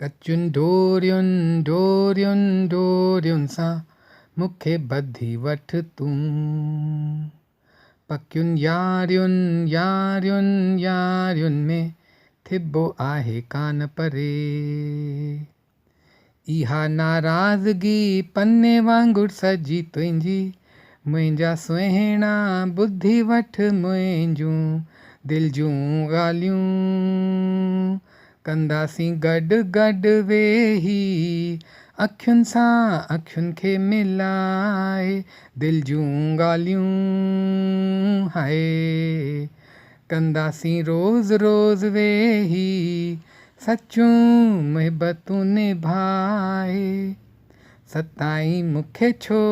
कचुनि डोरियुनि सां मूंखे ॿधी वठ तूं। पकियुनि यारियुनि में थिबो आहे कान परे। इहा नाराज़गी पने वांगुरु सजी तुंहिंजी, मुंहिंजा सुहिणा ॿुधी वठ मुंहिंजूं दिलि जूं ॻाल्हियूं। कंदासीं गॾु वेही अखियुनि सां अखियुनि खे मिलाए दिलि जूं ॻाल्हियूं। हाय कंदासीं रोज़ वेही सचूं मुहिबतूं निभाए। सताईं मूंखे छो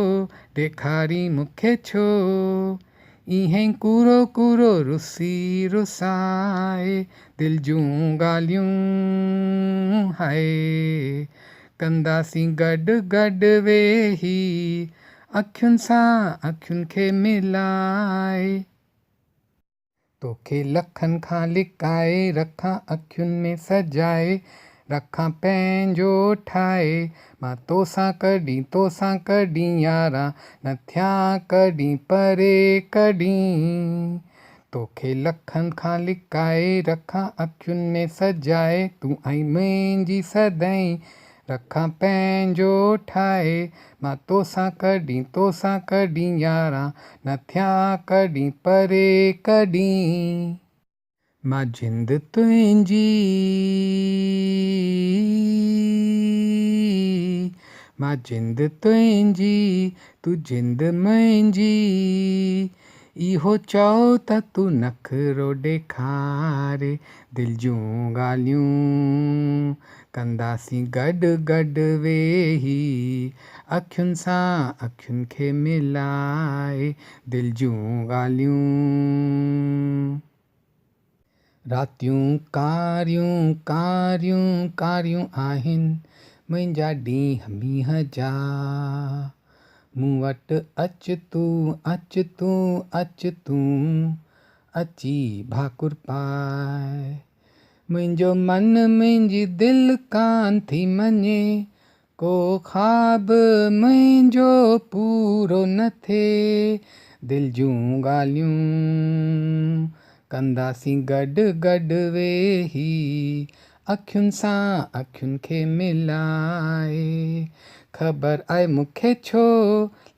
ॾेखारी मूंखे छो ईअं कूरो रुसाए दिलि जूं ॻाल्हियूं। हाय कंदासीं गॾु वेही अखियुनि सां अखियुनि खे मिलाए। तोखे लखनि खां लिकाए रखां अखियुनि में सजाए रखां पंहिंजो ठाहे। मां तोसां कॾहिं यारा न थियां कॾहिं परे कॾहिं। तोखे लखनि खां लिकाए रखां अखियुनि में सजाए तूं आई मुंहिंजी सदाईं रखां पंहिंजो ठाहे। मां तोसां कॾहिं यारा न थियां कॾहिं परे कॾहिं। मां जिंद तुंहिंजी तूं जिंद मुंहिंजी। इहो चओ त तूं नखरो ॾेखारे दिलि जूं ॻाल्हियूं। कंदासीं गॾु वेही अखियुनि सां अखियुनि खे मिलाए दिलि जूं ॻाल्हियूं। रातियूं कारियूं आहिनि मुंहिंजा ॾींहं मींहं जा। मूं वटि अच तूं अची भाकुर पाए। मुंहिंजो मन मुंहिंजी दिलि कान थी मञे को ख़्वाब मुंहिंजो पूरो न थिए दिलि जूं ॻाल्हियूं। कंदासीं गॾु वेही अखियुनि सां अखियुनि खे मिलाए। ख़बर आहे मूंखे छो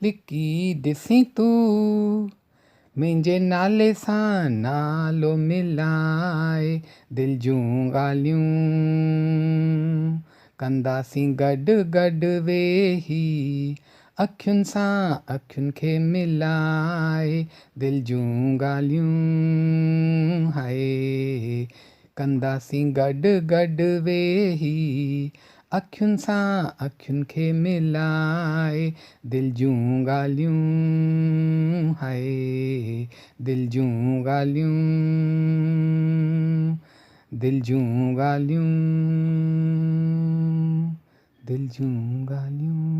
लिकी ॾिसी तूं मुंहिंजे नाले सां नालो मिलाए दिलि जूं ॻाल्हियूं। कंदासीं गॾु वेही अखियुनि सां अखियुनि खे मिलाए दिलि जूं ॻाल्हियूं। हाय कंदासीं गॾु वेही अखियुनि सां अखियुनि खे मिलाए दिलि जूं ॻाल्हियूं। हाय दिलि जूं ॻाल्हियूं दिलि जूं ॻाल्हियूं दिलि जूं ॻाल्हियूं।